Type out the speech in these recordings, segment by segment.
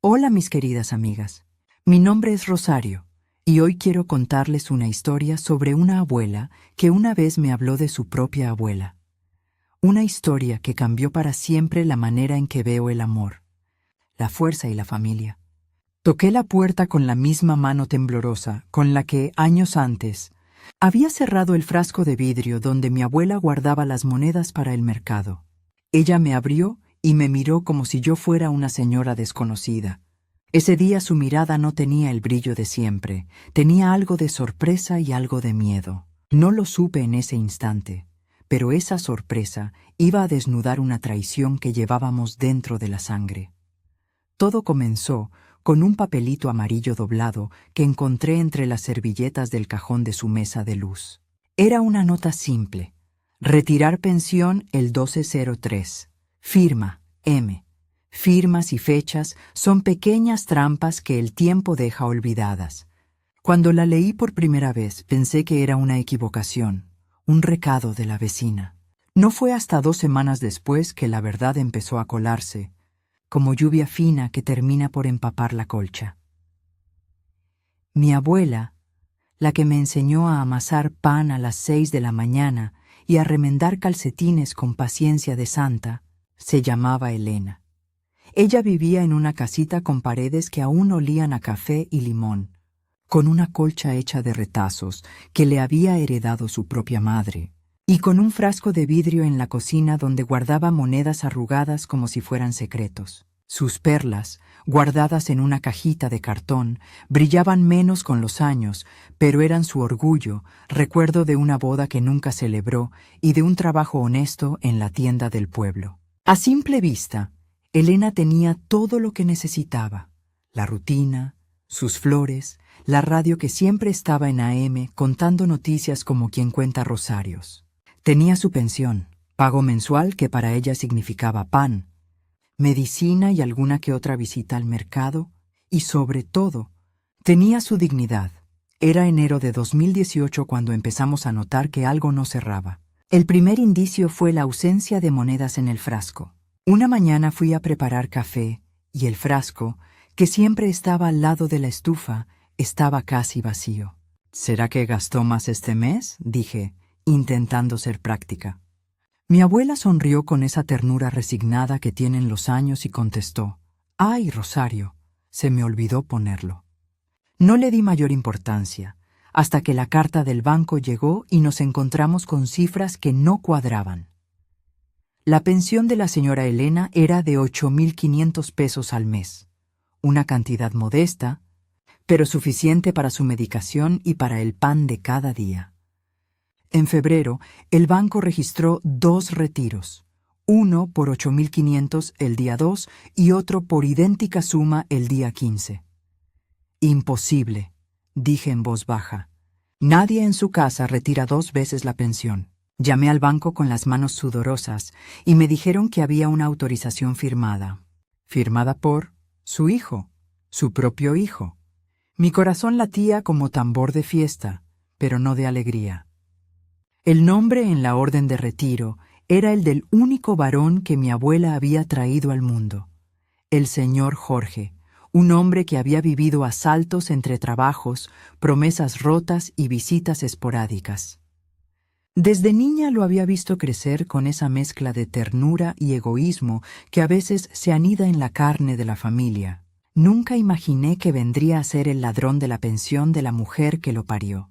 Hola mis queridas amigas, mi nombre es Rosario y hoy quiero contarles una historia sobre una abuela que una vez me habló de su propia abuela. Una historia que cambió para siempre la manera en que veo el amor, la fuerza y la familia. Toqué la puerta con la misma mano temblorosa con la que, años antes, había cerrado el frasco de vidrio donde mi abuela guardaba las monedas para el mercado. Ella me abrió y me miró como si yo fuera una señora desconocida. Ese día su mirada no tenía el brillo de siempre, tenía algo de sorpresa y algo de miedo. No lo supe en ese instante, pero esa sorpresa iba a desnudar una traición que llevábamos dentro de la sangre. Todo comenzó con un papelito amarillo doblado que encontré entre las servilletas del cajón de su mesa de luz. Era una nota simple: retirar pensión el 1203. Firma, M. Firmas y fechas son pequeñas trampas que el tiempo deja olvidadas. Cuando la leí por primera vez, pensé que era una equivocación, un recado de la vecina. No fue hasta 2 semanas después que la verdad empezó a colarse, como lluvia fina que termina por empapar la colcha. Mi abuela, la que me enseñó a amasar pan a las 6 de la mañana y a remendar calcetines con paciencia de santa, se llamaba Elena. Ella vivía en una casita con paredes que aún olían a café y limón, con una colcha hecha de retazos que le había heredado su propia madre, y con un frasco de vidrio en la cocina donde guardaba monedas arrugadas como si fueran secretos. Sus perlas, guardadas en una cajita de cartón, brillaban menos con los años, pero eran su orgullo, recuerdo de una boda que nunca celebró y de un trabajo honesto en la tienda del pueblo. A simple vista, Elena tenía todo lo que necesitaba: la rutina, sus flores, la radio que siempre estaba en AM contando noticias como quien cuenta rosarios. Tenía su pensión, pago mensual que para ella significaba pan, medicina y alguna que otra visita al mercado, y sobre todo, tenía su dignidad. Era enero de 2018 cuando empezamos a notar que algo no cerraba. El primer indicio fue la ausencia de monedas en el frasco. Una mañana fui a preparar café y el frasco, que siempre estaba al lado de la estufa, estaba casi vacío. ¿Será que gastó más este mes?, dije, intentando ser práctica. Mi abuela sonrió con esa ternura resignada que tienen los años y contestó: «Ay, Rosario, se me olvidó ponerlo». No le di mayor importancia, hasta que la carta del banco llegó y nos encontramos con cifras que no cuadraban. La pensión de la señora Elena era de 8.500 pesos al mes, una cantidad modesta, pero suficiente para su medicación y para el pan de cada día. En febrero, el banco registró 2 retiros, uno por 8.500 el día 2 y otro por idéntica suma el día 15. «Imposible», dije en voz baja. «Nadie en su casa retira 2 veces la pensión». Llamé al banco con las manos sudorosas y me dijeron que había una autorización firmada. Firmada por su hijo, su propio hijo. Mi corazón latía como tambor de fiesta, pero no de alegría. El nombre en la orden de retiro era el del único varón que mi abuela había traído al mundo, el señor Jorge, un hombre que había vivido a saltos entre trabajos, promesas rotas y visitas esporádicas. Desde niña lo había visto crecer con esa mezcla de ternura y egoísmo que a veces se anida en la carne de la familia. Nunca imaginé que vendría a ser el ladrón de la pensión de la mujer que lo parió.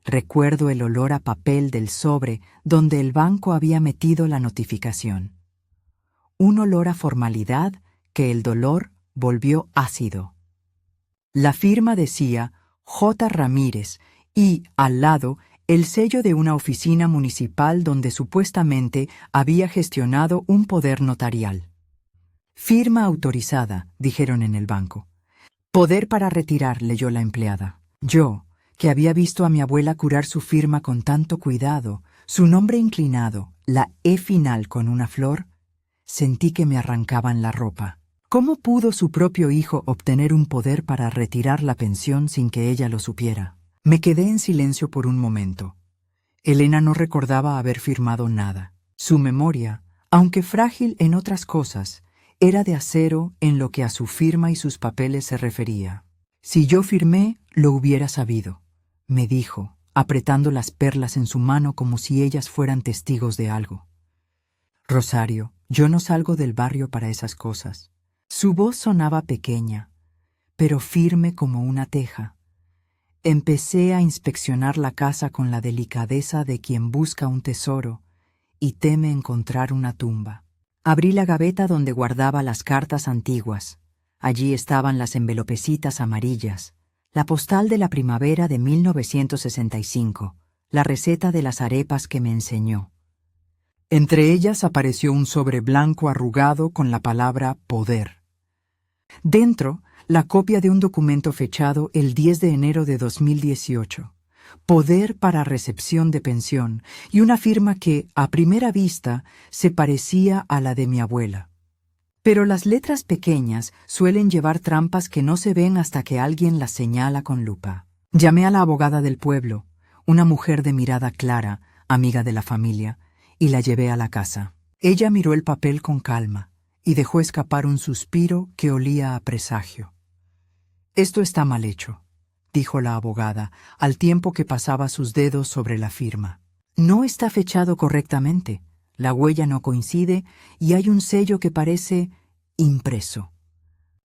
Recuerdo el olor a papel del sobre donde el banco había metido la notificación. Un olor a formalidad que el dolor volvió ácido. La firma decía J. Ramírez y, al lado, el sello de una oficina municipal donde supuestamente había gestionado un poder notarial. «Firma autorizada», dijeron en el banco. «Poder para retirar», leyó la empleada. Yo, que había visto a mi abuela curar su firma con tanto cuidado, su nombre inclinado, la E final con una flor, sentí que me arrancaban la ropa. ¿Cómo pudo su propio hijo obtener un poder para retirar la pensión sin que ella lo supiera? Me quedé en silencio por un momento. Elena no recordaba haber firmado nada. Su memoria, aunque frágil en otras cosas, Era de acero en lo que a su firma y sus papeles se refería. Si yo firmé, lo hubiera sabido, me dijo, apretando las perlas en su mano como si ellas fueran testigos de algo. Rosario, yo no salgo del barrio para esas cosas. Su voz sonaba pequeña, pero firme como una teja. Empecé a inspeccionar la casa con la delicadeza de quien busca un tesoro y teme encontrar una tumba. Abrí la gaveta donde guardaba las cartas antiguas. Allí estaban las envelopecitas amarillas, la postal de la primavera de 1965, la receta de las arepas que me enseñó. Entre ellas apareció un sobre blanco arrugado con la palabra poder. Dentro, la copia de un documento fechado el 10 de enero de 2018. Poder para recepción de pensión, y una firma que, a primera vista, se parecía a la de mi abuela. Pero las letras pequeñas suelen llevar trampas que no se ven hasta que alguien las señala con lupa. Llamé a la abogada del pueblo, una mujer de mirada clara, amiga de la familia, y la llevé a la casa. Ella miró el papel con calma y dejó escapar un suspiro que olía a presagio. «Esto está mal hecho», dijo la abogada, al tiempo que pasaba sus dedos sobre la firma. «No está fechado correctamente, la huella no coincide y hay un sello que parece impreso».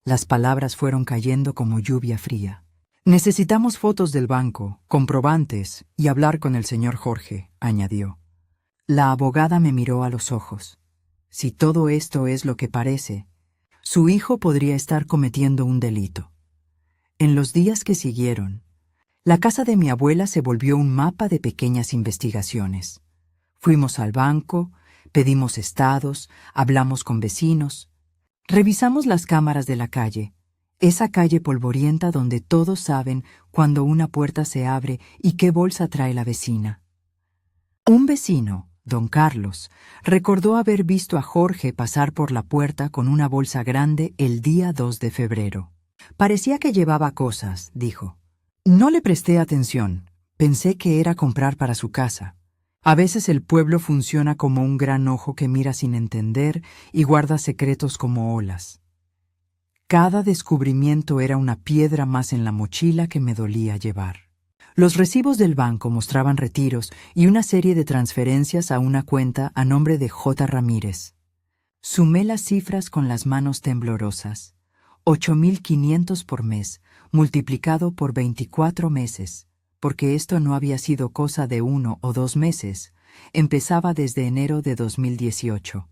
Las palabras fueron cayendo como lluvia fría. «Necesitamos fotos del banco, comprobantes y hablar con el señor Jorge», añadió. La abogada me miró a los ojos. Si todo esto es lo que parece, su hijo podría estar cometiendo un delito. En los días que siguieron, la casa de mi abuela se volvió un mapa de pequeñas investigaciones. Fuimos al banco, pedimos estados, hablamos con vecinos. Revisamos las cámaras de la calle, esa calle polvorienta donde todos saben cuando una puerta se abre y qué bolsa trae la vecina. Un vecino, don Carlos, recordó haber visto a Jorge pasar por la puerta con una bolsa grande el día 2 de febrero. «Parecía que llevaba cosas», dijo. «No le presté atención. Pensé que era comprar para su casa. A veces el pueblo funciona como un gran ojo que mira sin entender y guarda secretos como olas». Cada descubrimiento era una piedra más en la mochila que me dolía llevar. Los recibos del banco mostraban retiros y una serie de transferencias a una cuenta a nombre de J. Ramírez. Sumé las cifras con las manos temblorosas. 8.500 por mes, multiplicado por 24 meses, porque esto no había sido cosa de 1 o 2 meses, empezaba desde enero de 2018.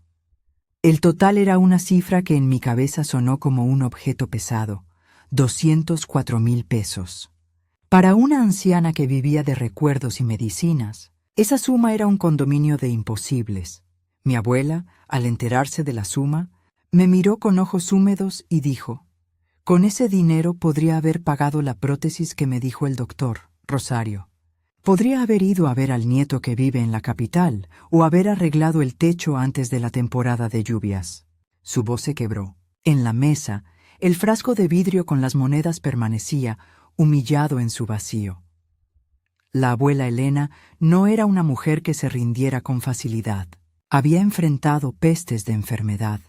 El total era una cifra que en mi cabeza sonó como un objeto pesado, 204.000 pesos. Para una anciana que vivía de recuerdos y medicinas, esa suma era un condominio de imposibles. Mi abuela, al enterarse de la suma, me miró con ojos húmedos y dijo: «Con ese dinero podría haber pagado la prótesis que me dijo el doctor, Rosario. Podría haber ido a ver al nieto que vive en la capital o haber arreglado el techo antes de la temporada de lluvias». Su voz se quebró. En la mesa, el frasco de vidrio con las monedas permanecía, humillado en su vacío. La abuela Elena no era una mujer que se rindiera con facilidad. Había enfrentado pestes de enfermedad,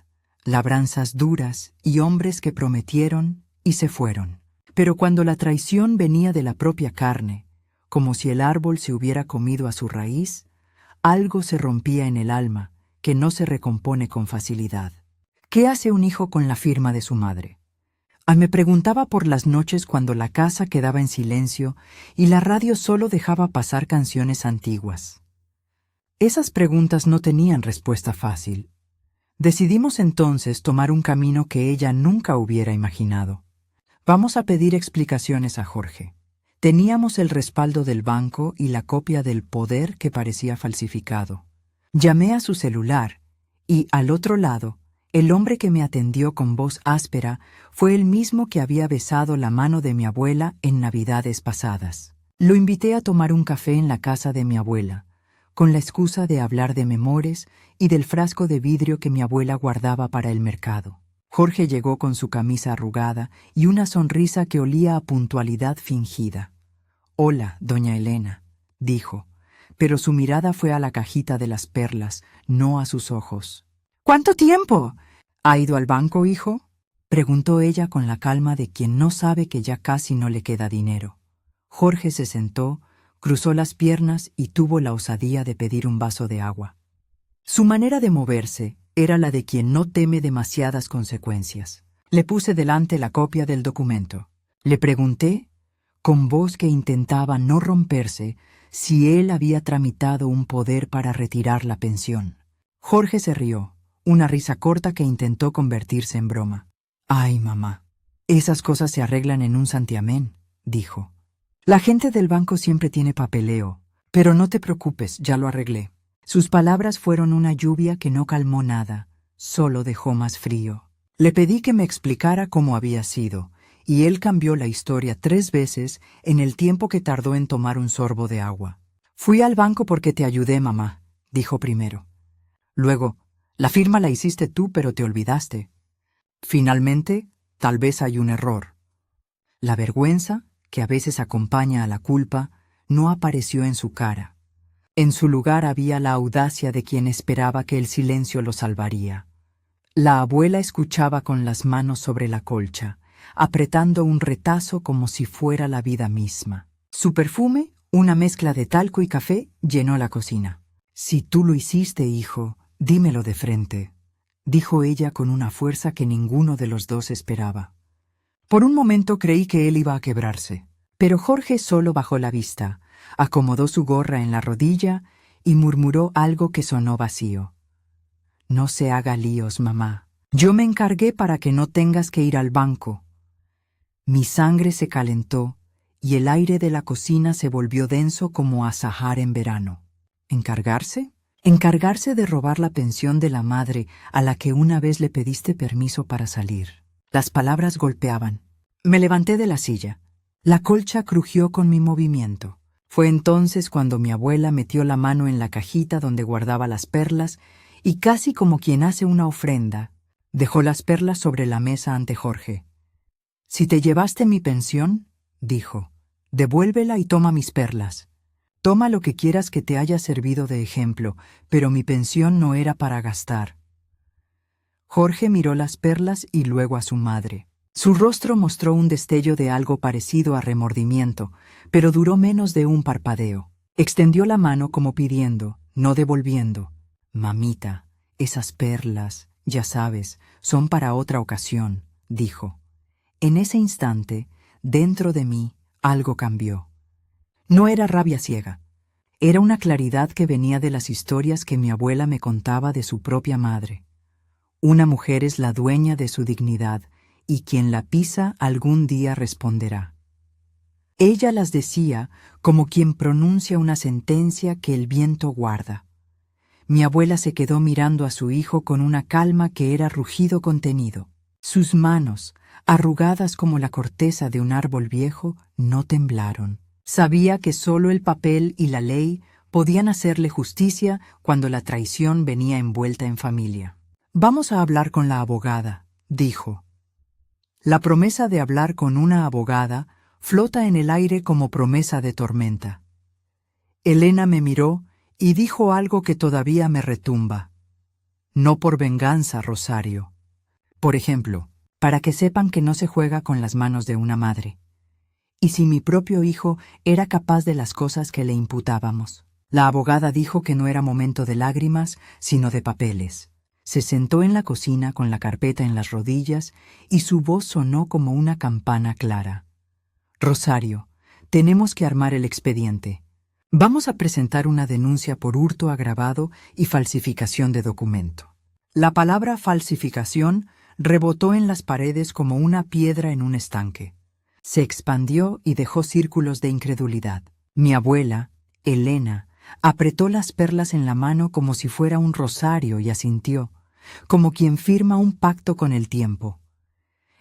labranzas duras y hombres que prometieron y se fueron. Pero cuando la traición venía de la propia carne, como si el árbol se hubiera comido a su raíz, algo se rompía en el alma que no se recompone con facilidad. ¿Qué hace un hijo con la firma de su madre? Me preguntaba por las noches cuando la casa quedaba en silencio y la radio solo dejaba pasar canciones antiguas. Esas preguntas no tenían respuesta fácil. Decidimos entonces tomar un camino que ella nunca hubiera imaginado. Vamos a pedir explicaciones a Jorge. Teníamos el respaldo del banco y la copia del poder que parecía falsificado. Llamé a su celular y, al otro lado, el hombre que me atendió con voz áspera fue el mismo que había besado la mano de mi abuela en Navidades pasadas. Lo invité a tomar un café en la casa de mi abuela, con la excusa de hablar de memores y del frasco de vidrio que mi abuela guardaba para el mercado. Jorge llegó con su camisa arrugada y una sonrisa que olía a puntualidad fingida. «Hola, doña Elena», dijo, pero su mirada fue a la cajita de las perlas, no a sus ojos. «¿Cuánto tiempo?», ¿Ha ido al banco, hijo?, preguntó ella con la calma de quien no sabe que ya casi no le queda dinero. Jorge se sentó, cruzó las piernas y tuvo la osadía de pedir un vaso de agua. Su manera de moverse era la de quien no teme demasiadas consecuencias. Le puse delante la copia del documento. Le pregunté, con voz que intentaba no romperse, si él había tramitado un poder para retirar la pensión. Jorge se rió, una risa corta que intentó convertirse en broma. «Ay, mamá, esas cosas se arreglan en un santiamén», dijo. «La gente del banco siempre tiene papeleo, pero no te preocupes, ya lo arreglé». Sus palabras fueron una lluvia que no calmó nada, solo dejó más frío. Le pedí que me explicara cómo había sido, y él cambió la historia 3 veces en el tiempo que tardó en tomar un sorbo de agua. «Fui al banco porque te ayudé, mamá», dijo primero. Luego, «La firma la hiciste tú, pero te olvidaste. Finalmente, tal vez hay un error». La vergüenza, que a veces acompaña a la culpa, no apareció en su cara. En su lugar había la audacia de quien esperaba que el silencio lo salvaría. La abuela escuchaba con las manos sobre la colcha, apretando un retazo como si fuera la vida misma. Su perfume, una mezcla de talco y café, llenó la cocina. «Si tú lo hiciste, hijo, dímelo de frente», dijo ella con una fuerza que ninguno de los dos esperaba. Por un momento creí que él iba a quebrarse, pero Jorge solo bajó la vista, acomodó su gorra en la rodilla y murmuró algo que sonó vacío. «No se haga líos, mamá. Yo me encargué para que no tengas que ir al banco». Mi sangre se calentó y el aire de la cocina se volvió denso como azahar en verano. ¿Encargarse? Encargarse de robar la pensión de la madre a la que una vez le pediste permiso para salir. Las palabras golpeaban. Me levanté de la silla. La colcha crujió con mi movimiento. Fue entonces cuando mi abuela metió la mano en la cajita donde guardaba las perlas y casi como quien hace una ofrenda, dejó las perlas sobre la mesa ante Jorge. «Si te llevaste mi pensión», dijo, «devuélvela y toma mis perlas. Toma lo que quieras que te haya servido de ejemplo, pero mi pensión no era para gastar». Jorge miró las perlas y luego a su madre. Su rostro mostró un destello de algo parecido a remordimiento, pero duró menos de un parpadeo. Extendió la mano como pidiendo, no devolviendo. «Mamita, esas perlas, ya sabes, son para otra ocasión», dijo. En ese instante, dentro de mí, algo cambió. No era rabia ciega. Era una claridad que venía de las historias que mi abuela me contaba de su propia madre. Una mujer es la dueña de su dignidad, y quien la pisa algún día responderá. Ella las decía como quien pronuncia una sentencia que el viento guarda. Mi abuela se quedó mirando a su hijo con una calma que era rugido contenido. Sus manos, arrugadas como la corteza de un árbol viejo, no temblaron. Sabía que solo el papel y la ley podían hacerle justicia cuando la traición venía envuelta en familia. «Vamos a hablar con la abogada», dijo. La promesa de hablar con una abogada flota en el aire como promesa de tormenta. Elena me miró y dijo algo que todavía me retumba. «No por venganza, Rosario. Por ejemplo, para que sepan que no se juega con las manos de una madre. Y si mi propio hijo era capaz de las cosas que le imputábamos». La abogada dijo que no era momento de lágrimas, sino de papeles. Se sentó en la cocina con la carpeta en las rodillas y su voz sonó como una campana clara. «Rosario, tenemos que armar el expediente. Vamos a presentar una denuncia por hurto agravado y falsificación de documento». La palabra falsificación rebotó en las paredes como una piedra en un estanque. Se expandió y dejó círculos de incredulidad. Mi abuela, Elena, apretó las perlas en la mano como si fuera un rosario y asintió, como quien firma un pacto con el tiempo.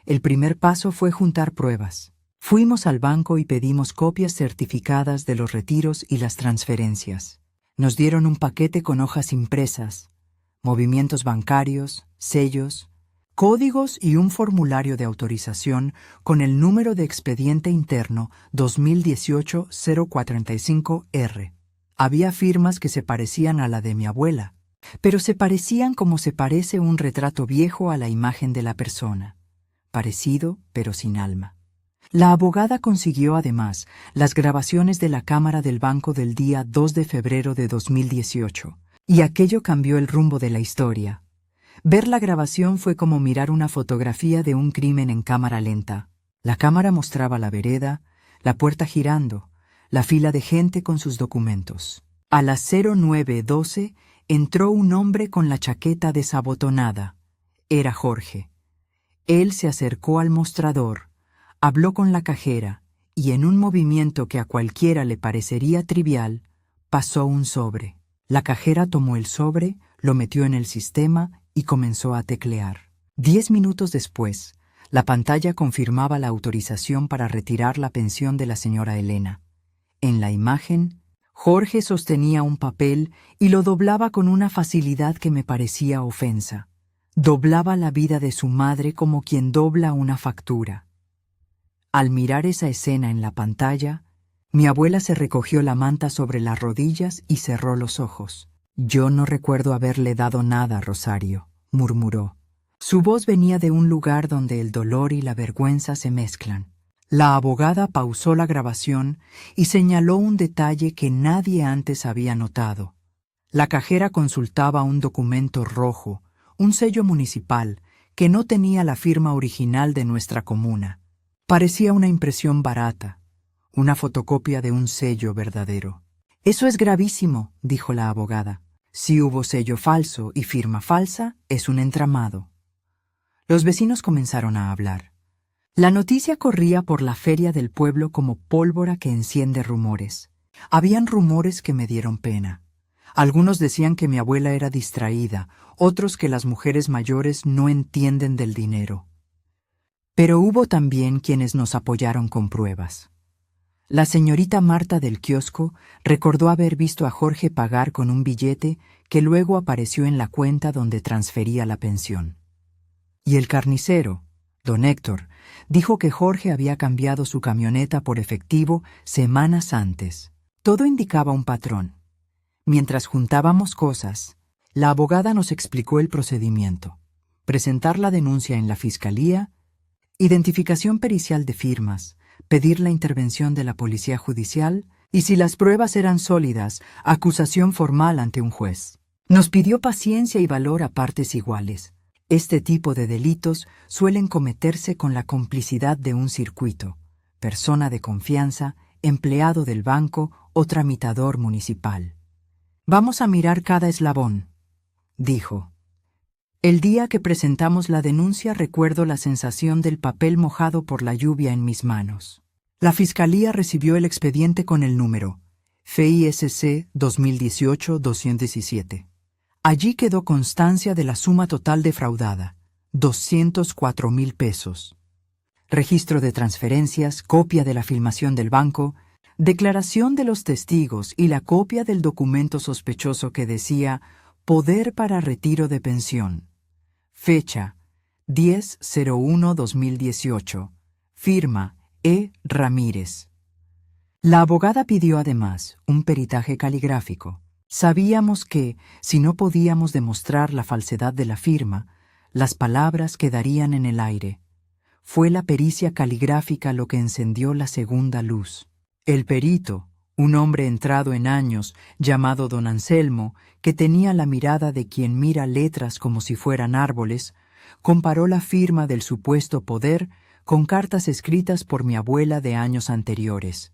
El primer paso fue juntar pruebas. Fuimos al banco y pedimos copias certificadas de los retiros y las transferencias. Nos dieron un paquete con hojas impresas, movimientos bancarios, sellos, códigos y un formulario de autorización con el número de expediente interno 2018-045-R. Había firmas que se parecían a la de mi abuela, pero se parecían como se parece un retrato viejo a la imagen de la persona, parecido pero sin alma. La abogada consiguió además las grabaciones de la cámara del banco del día 2 de febrero de 2018, y aquello cambió el rumbo de la historia. Ver la grabación fue como mirar una fotografía de un crimen en cámara lenta. La cámara mostraba la vereda, la puerta girando, la fila de gente con sus documentos. A las 09:12 entró un hombre con la chaqueta desabotonada. Era Jorge. Él se acercó al mostrador, habló con la cajera y en un movimiento que a cualquiera le parecería trivial, pasó un sobre. La cajera tomó el sobre, lo metió en el sistema y comenzó a teclear. 10 minutos después, la pantalla confirmaba la autorización para retirar la pensión de la señora Elena. En la imagen, Jorge sostenía un papel y lo doblaba con una facilidad que me parecía ofensa. Doblaba la vida de su madre como quien dobla una factura. Al mirar esa escena en la pantalla, mi abuela se recogió la manta sobre las rodillas y cerró los ojos. «Yo no recuerdo haberle dado nada, Rosario», murmuró. Su voz venía de un lugar donde el dolor y la vergüenza se mezclan. La abogada pausó la grabación y señaló un detalle que nadie antes había notado. La cajera consultaba un documento rojo, un sello municipal, que no tenía la firma original de nuestra comuna. Parecía una impresión barata, una fotocopia de un sello verdadero. «Eso es gravísimo», dijo la abogada. «Si hubo sello falso y firma falsa, es un entramado». Los vecinos comenzaron a hablar. La noticia corría por la feria del pueblo como pólvora que enciende rumores. Habían rumores que me dieron pena. Algunos decían que mi abuela era distraída, otros que las mujeres mayores no entienden del dinero. Pero hubo también quienes nos apoyaron con pruebas. La señorita Marta del kiosco recordó haber visto a Jorge pagar con un billete que luego apareció en la cuenta donde transfería la pensión. Y el carnicero, don Héctor, dijo que Jorge había cambiado su camioneta por efectivo semanas antes. Todo indicaba un patrón. Mientras juntábamos cosas, la abogada nos explicó el procedimiento: presentar la denuncia en la fiscalía, identificación pericial de firmas, pedir la intervención de la policía judicial y, si las pruebas eran sólidas, acusación formal ante un juez. Nos pidió paciencia y valor a partes iguales. Este tipo de delitos suelen cometerse con la complicidad de un circuito, persona de confianza, empleado del banco o tramitador municipal. «Vamos a mirar cada eslabón», dijo. El día que presentamos la denuncia recuerdo la sensación del papel mojado por la lluvia en mis manos. La Fiscalía recibió el expediente con el número FISC 2018-217. Allí quedó constancia de la suma total defraudada, 204,000 pesos. Registro de transferencias, copia de la filmación del banco, declaración de los testigos y la copia del documento sospechoso que decía «Poder para retiro de pensión». Fecha: 10/01/2018. Firma: E. Ramírez. La abogada pidió además un peritaje caligráfico. Sabíamos que, si no podíamos demostrar la falsedad de la firma, las palabras quedarían en el aire. Fue la pericia caligráfica lo que encendió la segunda luz. El perito, un hombre entrado en años, llamado don Anselmo, que tenía la mirada de quien mira letras como si fueran árboles, comparó la firma del supuesto poder con cartas escritas por mi abuela de años anteriores.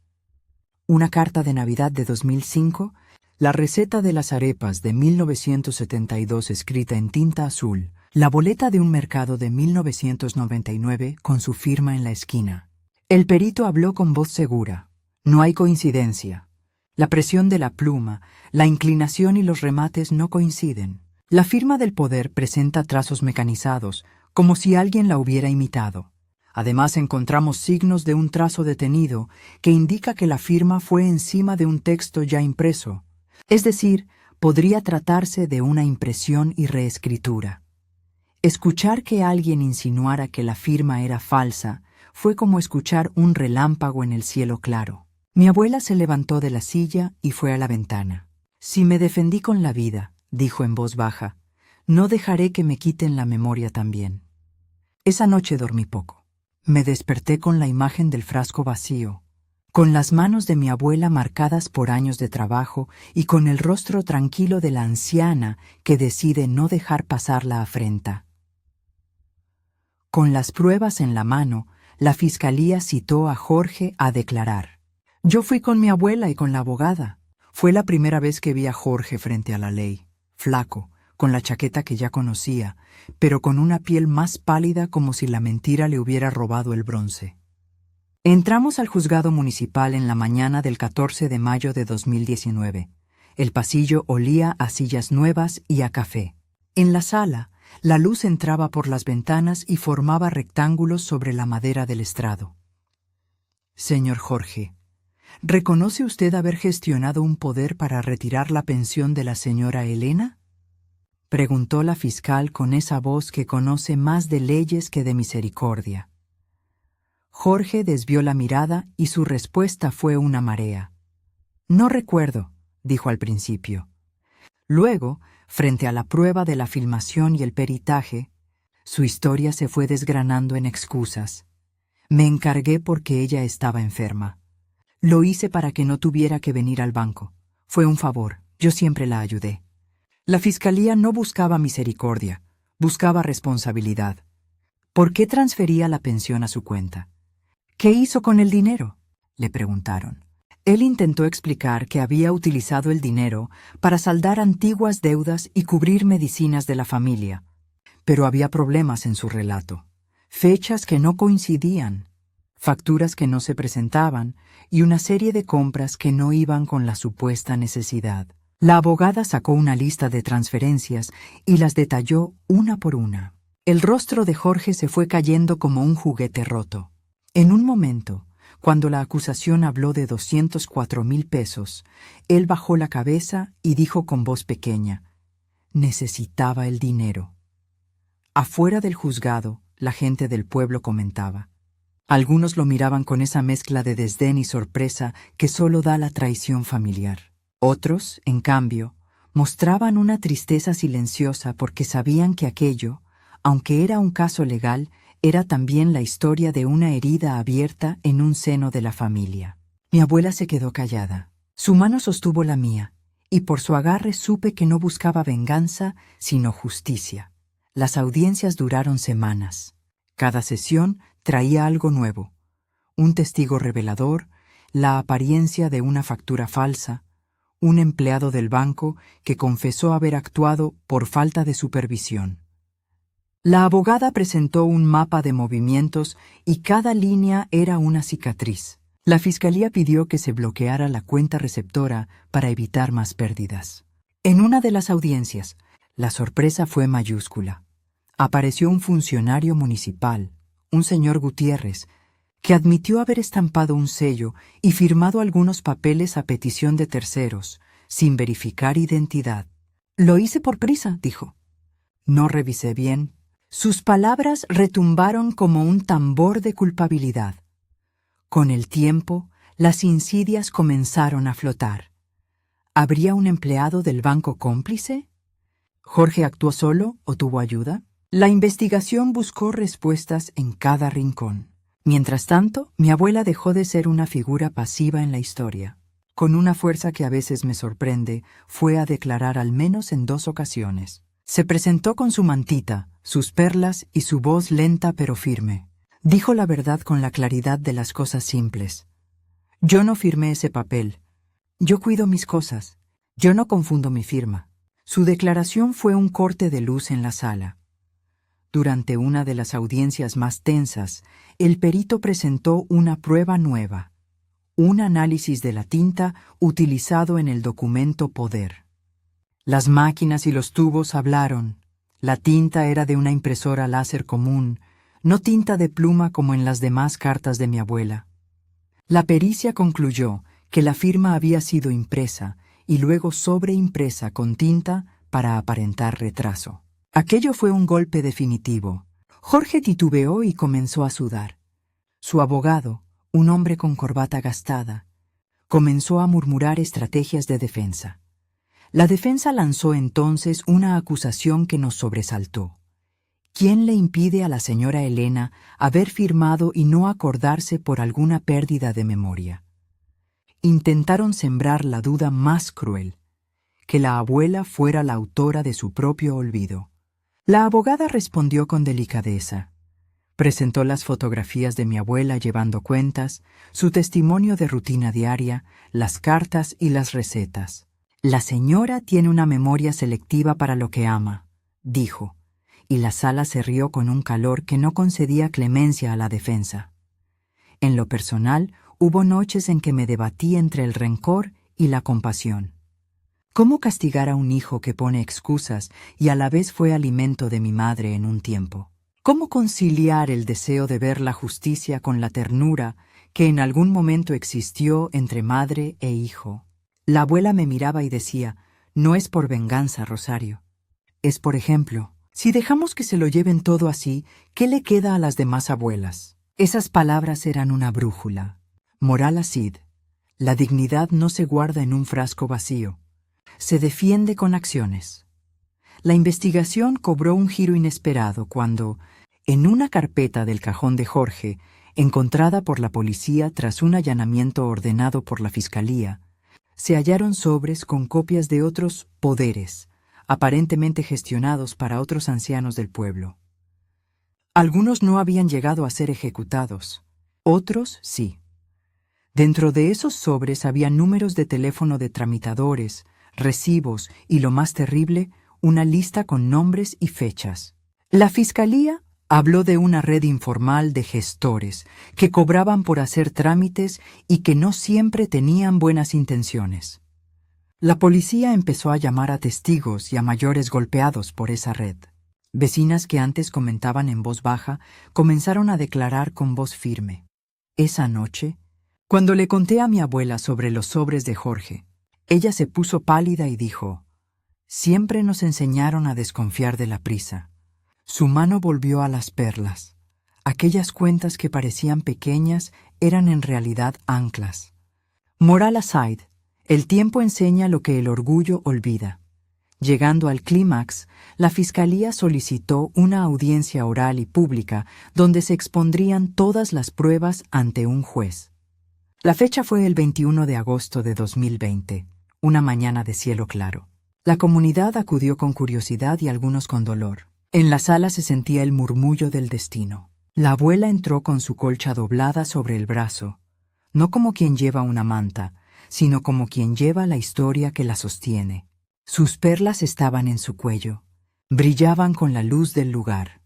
Una carta de Navidad de 2005, la receta de las arepas de 1972 escrita en tinta azul, la boleta de un mercado de 1999 con su firma en la esquina. El perito habló con voz segura. No hay coincidencia. La presión de la pluma, la inclinación y los remates no coinciden. La firma del poder presenta trazos mecanizados, como si alguien la hubiera imitado. Además encontramos signos de un trazo detenido que indica que la firma fue encima de un texto ya impreso. Es decir, podría tratarse de una impresión y reescritura. Escuchar que alguien insinuara que la firma era falsa fue como escuchar un relámpago en el cielo claro. Mi abuela se levantó de la silla y fue a la ventana. «Si me defendí con la vida», dijo en voz baja. No dejaré que me quiten la memoria también. Esa noche dormí poco. Me desperté con la imagen del frasco vacío, con las manos de mi abuela marcadas por años de trabajo y con el rostro tranquilo de la anciana que decide no dejar pasar la afrenta. Con las pruebas en la mano, la fiscalía citó a Jorge a declarar. Yo fui con mi abuela y con la abogada. Fue la primera vez que vi a Jorge frente a la ley, flaco, con la chaqueta que ya conocía, pero con una piel más pálida como si la mentira le hubiera robado el bronce. Entramos al juzgado municipal en la mañana del 14 de mayo de 2019. El pasillo olía a sillas nuevas y a café. En la sala, la luz entraba por las ventanas y formaba rectángulos sobre la madera del estrado. Señor Jorge, ¿reconoce usted haber gestionado un poder para retirar la pensión de la señora Elena? Preguntó la fiscal con esa voz que conoce más de leyes que de misericordia. Jorge desvió la mirada y su respuesta fue una marea. No recuerdo, dijo al principio. Luego, frente a la prueba de la filmación y el peritaje, su historia se fue desgranando en excusas. Me encargué porque ella estaba enferma. Lo hice para que no tuviera que venir al banco. Fue un favor, yo siempre la ayudé. La fiscalía no buscaba misericordia, buscaba responsabilidad. ¿Por qué transfería la pensión a su cuenta? ¿Qué hizo con el dinero?, le preguntaron. Él intentó explicar que había utilizado el dinero para saldar antiguas deudas y cubrir medicinas de la familia. Pero había problemas en su relato. Fechas que no coincidían, facturas que no se presentaban y una serie de compras que no iban con la supuesta necesidad. La abogada sacó una lista de transferencias y las detalló una por una. El rostro de Jorge se fue cayendo como un juguete roto. En un momento, cuando la acusación habló de 204,000 pesos, él bajó la cabeza y dijo con voz pequeña: necesitaba el dinero. Afuera del juzgado, la gente del pueblo comentaba. Algunos lo miraban con esa mezcla de desdén y sorpresa que solo da la traición familiar. Otros, en cambio, mostraban una tristeza silenciosa porque sabían que aquello, aunque era un caso legal, era también la historia de una herida abierta en un seno de la familia. Mi abuela se quedó callada. Su mano sostuvo la mía, y por su agarre supe que no buscaba venganza, sino justicia. Las audiencias duraron semanas. Cada sesión traía algo nuevo: un testigo revelador, la apariencia de una factura falsa, un empleado del banco que confesó haber actuado por falta de supervisión. La abogada presentó un mapa de movimientos y cada línea era una cicatriz. La fiscalía pidió que se bloqueara la cuenta receptora para evitar más pérdidas. En una de las audiencias, la sorpresa fue mayúscula. Apareció un funcionario municipal, un señor Gutiérrez, que admitió haber estampado un sello y firmado algunos papeles a petición de terceros, sin verificar identidad. Lo hice por prisa, dijo. No revisé bien. Sus palabras retumbaron como un tambor de culpabilidad. Con el tiempo, las insidias comenzaron a flotar. ¿Habría un empleado del banco cómplice? ¿Jorge actuó solo o tuvo ayuda? La investigación buscó respuestas en cada rincón. Mientras tanto, mi abuela dejó de ser una figura pasiva en la historia. Con una fuerza que a veces me sorprende, fue a declarar al menos en 2 ocasiones. Se presentó con su mantita, sus perlas y su voz lenta pero firme. Dijo la verdad con la claridad de las cosas simples. Yo no firmé ese papel. Yo cuido mis cosas. Yo no confundo mi firma. Su declaración fue un corte de luz en la sala. Durante una de las audiencias más tensas, el perito presentó una prueba nueva: un análisis de la tinta utilizado en el documento Poder. Las máquinas y los tubos hablaron. La tinta era de una impresora láser común, no tinta de pluma como en las demás cartas de mi abuela. La pericia concluyó que la firma había sido impresa y luego sobreimpresa con tinta para aparentar retraso. Aquello fue un golpe definitivo. Jorge titubeó y comenzó a sudar. Su abogado, un hombre con corbata gastada, comenzó a murmurar estrategias de defensa. La defensa lanzó entonces una acusación que nos sobresaltó. ¿Quién le impide a la señora Elena haber firmado y no acordarse por alguna pérdida de memoria? Intentaron sembrar la duda más cruel, que la abuela fuera la autora de su propio olvido. La abogada respondió con delicadeza. Presentó las fotografías de mi abuela llevando cuentas, su testimonio de rutina diaria, las cartas y las recetas. La señora tiene una memoria selectiva para lo que ama, dijo, y la sala se rió con un calor que no concedía clemencia a la defensa. En lo personal, hubo noches en que me debatí entre el rencor y la compasión. ¿Cómo castigar a un hijo que pone excusas y a la vez fue alimento de mi madre en un tiempo? ¿Cómo conciliar el deseo de ver la justicia con la ternura que en algún momento existió entre madre e hijo? La abuela me miraba y decía, no es por venganza, Rosario. Es por ejemplo. Si dejamos que se lo lleven todo así, ¿qué le queda a las demás abuelas? Esas palabras eran una brújula. Moral Acid. La dignidad no se guarda en un frasco vacío. Se defiende con acciones. La investigación cobró un giro inesperado cuando, en una carpeta del cajón de Jorge, encontrada por la policía tras un allanamiento ordenado por la Fiscalía, se hallaron sobres con copias de otros poderes, aparentemente gestionados para otros ancianos del pueblo. Algunos no habían llegado a ser ejecutados, otros sí. Dentro de esos sobres había números de teléfono de tramitadores, recibos y, lo más terrible, una lista con nombres y fechas. La Fiscalía habló de una red informal de gestores que cobraban por hacer trámites y que no siempre tenían buenas intenciones. La policía empezó a llamar a testigos y a mayores golpeados por esa red. Vecinas que antes comentaban en voz baja comenzaron a declarar con voz firme. Esa noche, cuando le conté a mi abuela sobre los sobres de Jorge, ella se puso pálida y dijo, siempre nos enseñaron a desconfiar de la prisa. Su mano volvió a las perlas. Aquellas cuentas que parecían pequeñas eran en realidad anclas. Moral Acid. El tiempo enseña lo que el orgullo olvida. Llegando al clímax, la Fiscalía solicitó una audiencia oral y pública donde se expondrían todas las pruebas ante un juez. La fecha fue el 21 de agosto de 2020, una mañana de cielo claro. La comunidad acudió con curiosidad y algunos con dolor. En la sala se sentía el murmullo del destino. La abuela entró con su colcha doblada sobre el brazo, no como quien lleva una manta, sino como quien lleva la historia que la sostiene. Sus perlas estaban en su cuello, brillaban con la luz del lugar.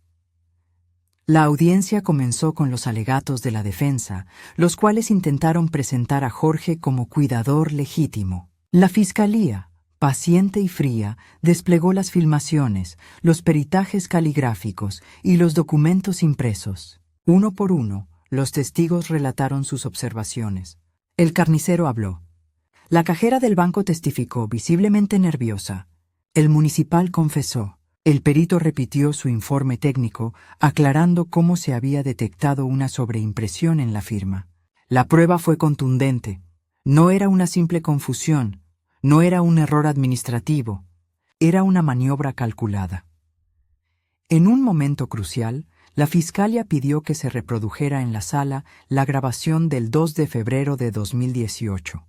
La audiencia comenzó con los alegatos de la defensa, los cuales intentaron presentar a Jorge como cuidador legítimo. La Fiscalía, paciente y fría, desplegó las filmaciones, los peritajes caligráficos y los documentos impresos. Uno por uno, los testigos relataron sus observaciones. El carnicero habló. La cajera del banco testificó, visiblemente nerviosa. El municipal confesó. El perito repitió su informe técnico, aclarando cómo se había detectado una sobreimpresión en la firma. La prueba fue contundente. No era una simple confusión, no era un error administrativo, era una maniobra calculada. En un momento crucial, la Fiscalía pidió que se reprodujera en la sala la grabación del 2 de febrero de 2018.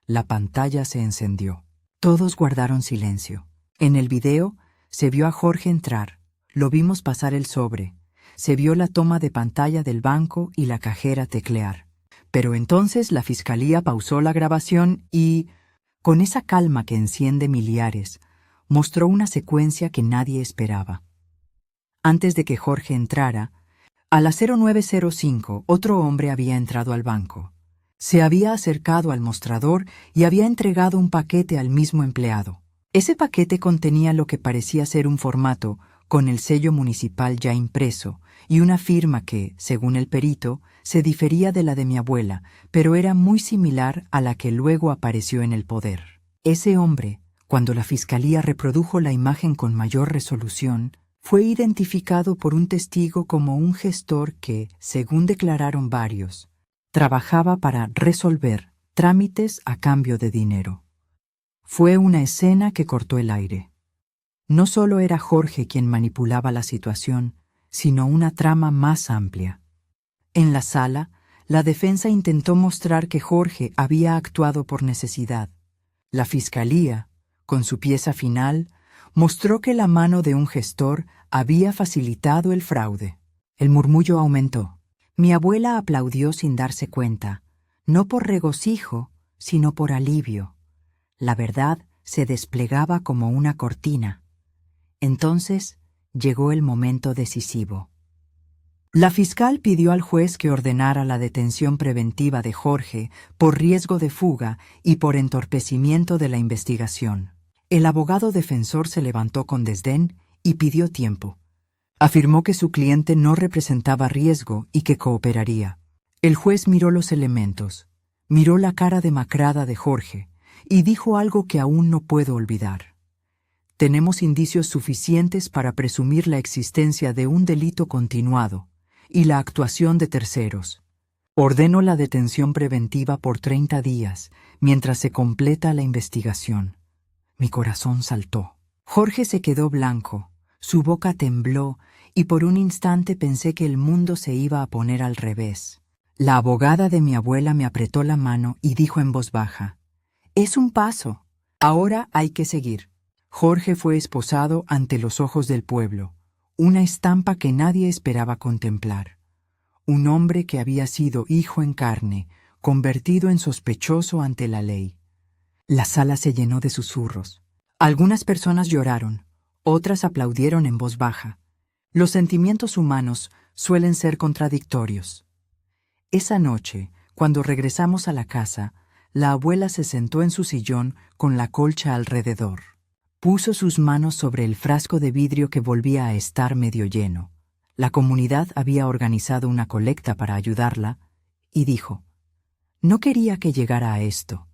La pantalla se encendió. Todos guardaron silencio. En el video se vio a Jorge entrar, lo vimos pasar el sobre, se vio la toma de pantalla del banco y la cajera teclear. Pero entonces la Fiscalía pausó la grabación y, con esa calma que enciende miliares, mostró una secuencia que nadie esperaba. Antes de que Jorge entrara, a las 09:05 otro hombre había entrado al banco. Se había acercado al mostrador y había entregado un paquete al mismo empleado. Ese paquete contenía lo que parecía ser un formato con el sello municipal ya impreso y una firma que, según el perito, se difería de la de mi abuela, pero era muy similar a la que luego apareció en el poder. Ese hombre, cuando la Fiscalía reprodujo la imagen con mayor resolución, fue identificado por un testigo como un gestor que, según declararon varios, trabajaba para resolver trámites a cambio de dinero. Fue una escena que cortó el aire. No solo era Jorge quien manipulaba la situación, sino una trama más amplia. En la sala, la defensa intentó mostrar que Jorge había actuado por necesidad. La fiscalía, con su pieza final, mostró que la mano de un gestor había facilitado el fraude. El murmullo aumentó. Mi abuela aplaudió sin darse cuenta, no por regocijo, sino por alivio. La verdad se desplegaba como una cortina. Entonces llegó el momento decisivo. La fiscal pidió al juez que ordenara la detención preventiva de Jorge por riesgo de fuga y por entorpecimiento de la investigación. El abogado defensor se levantó con desdén y pidió tiempo. Afirmó que su cliente no representaba riesgo y que cooperaría. El juez miró los elementos, miró la cara demacrada de Jorge y dijo algo que aún no puedo olvidar. Tenemos indicios suficientes para presumir la existencia de un delito continuado y la actuación de terceros. Ordeno la detención preventiva por 30 días, mientras se completa la investigación. Mi corazón saltó. Jorge se quedó blanco, su boca tembló, y por un instante pensé que el mundo se iba a poner al revés. La abogada de mi abuela me apretó la mano y dijo en voz baja: «Es un paso. Ahora hay que seguir». Jorge fue esposado ante los ojos del pueblo, una estampa que nadie esperaba contemplar. Un hombre que había sido hijo en carne, convertido en sospechoso ante la ley. La sala se llenó de susurros. Algunas personas lloraron, otras aplaudieron en voz baja. Los sentimientos humanos suelen ser contradictorios. Esa noche, cuando regresamos a la casa, la abuela se sentó en su sillón con la colcha alrededor. Puso sus manos sobre el frasco de vidrio que volvía a estar medio lleno. La comunidad había organizado una colecta para ayudarla y dijo: «No quería que llegara a esto,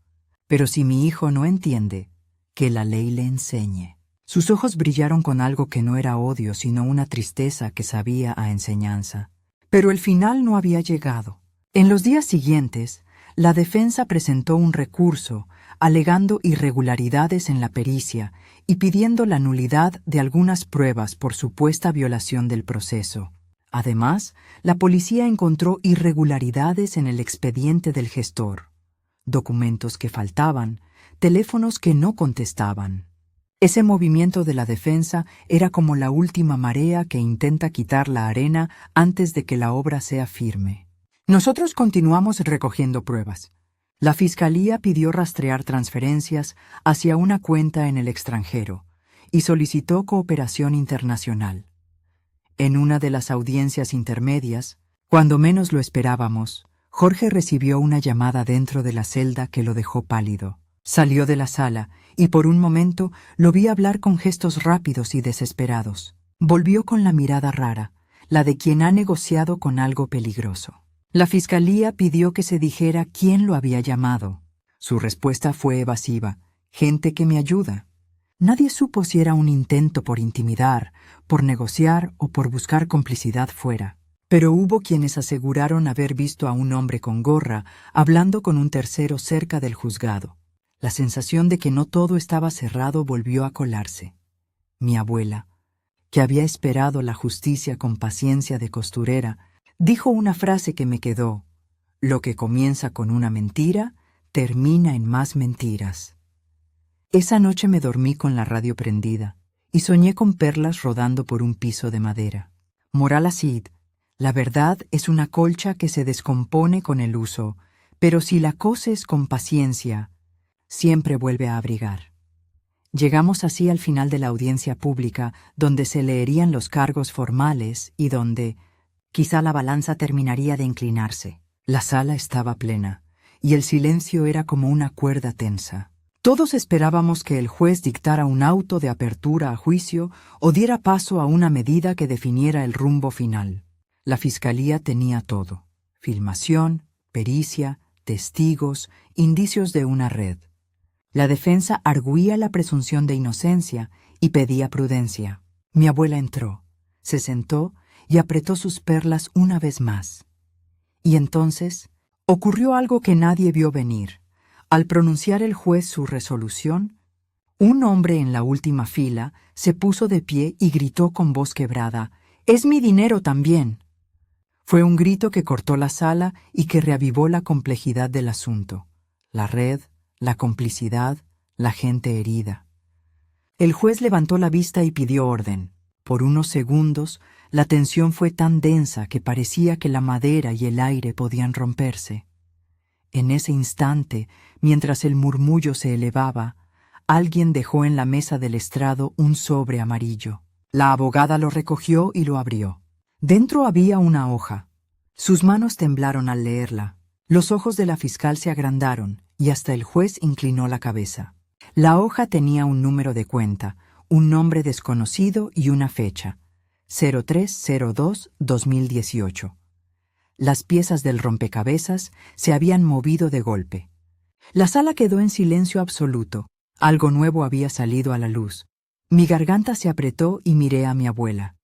pero si mi hijo no entiende, que la ley le enseñe». Sus ojos brillaron con algo que no era odio, sino una tristeza que sabía a enseñanza. Pero el final no había llegado. En los días siguientes, la defensa presentó un recurso alegando irregularidades en la pericia y pidiendo la nulidad de algunas pruebas por supuesta violación del proceso. Además, la policía encontró irregularidades en el expediente del gestor, documentos que faltaban, teléfonos que no contestaban. Ese movimiento de la defensa era como la última marea que intenta quitar la arena antes de que la obra sea firme. Nosotros continuamos recogiendo pruebas. La fiscalía pidió rastrear transferencias hacia una cuenta en el extranjero y solicitó cooperación internacional. En una de las audiencias intermedias, cuando menos lo esperábamos, Jorge recibió una llamada dentro de la celda que lo dejó pálido. Salió de la sala y por un momento lo vi hablar con gestos rápidos y desesperados. Volvió con la mirada rara, la de quien ha negociado con algo peligroso. La fiscalía pidió que se dijera quién lo había llamado. Su respuesta fue evasiva: «Gente que me ayuda». Nadie supo si era un intento por intimidar, por negociar o por buscar complicidad fuera. Pero hubo quienes aseguraron haber visto a un hombre con gorra hablando con un tercero cerca del juzgado. La sensación de que no todo estaba cerrado volvió a colarse. Mi abuela, que había esperado la justicia con paciencia de costurera, dijo una frase que me quedó: «Lo que comienza con una mentira, termina en más mentiras». Esa noche me dormí con la radio prendida y soñé con perlas rodando por un piso de madera. Moral Cid: la verdad es una colcha que se descompone con el uso, pero si la coses con paciencia, siempre vuelve a abrigar. Llegamos así al final de la audiencia pública, donde se leerían los cargos formales y donde quizá la balanza terminaría de inclinarse. La sala estaba plena, y el silencio era como una cuerda tensa. Todos esperábamos que el juez dictara un auto de apertura a juicio o diera paso a una medida que definiera el rumbo final. La fiscalía tenía todo: filmación, pericia, testigos, indicios de una red. La defensa arguía la presunción de inocencia y pedía prudencia. Mi abuela entró, se sentó y apretó sus perlas una vez más. Y entonces ocurrió algo que nadie vio venir. Al pronunciar el juez su resolución, Un hombre en la última fila se puso de pie y gritó con voz quebrada: «¡Es mi dinero también!». Fue un grito que cortó la sala y que reavivó la complejidad del asunto. La red, la complicidad, la gente herida. El juez levantó la vista y pidió orden. Por unos segundos, la tensión fue tan densa que parecía que la madera y el aire podían romperse. En ese instante, mientras el murmullo se elevaba, alguien dejó en la mesa del estrado un sobre amarillo. La abogada lo recogió y lo abrió. Dentro había una hoja. Sus manos temblaron al leerla. Los ojos de la fiscal se agrandaron y hasta el juez inclinó la cabeza. La hoja tenía un número de cuenta, un nombre desconocido y una fecha: 0302-2018. Las piezas del rompecabezas se habían movido de golpe. La sala quedó en silencio absoluto. Algo nuevo había salido a la luz. Mi garganta se apretó y miré a mi abuela.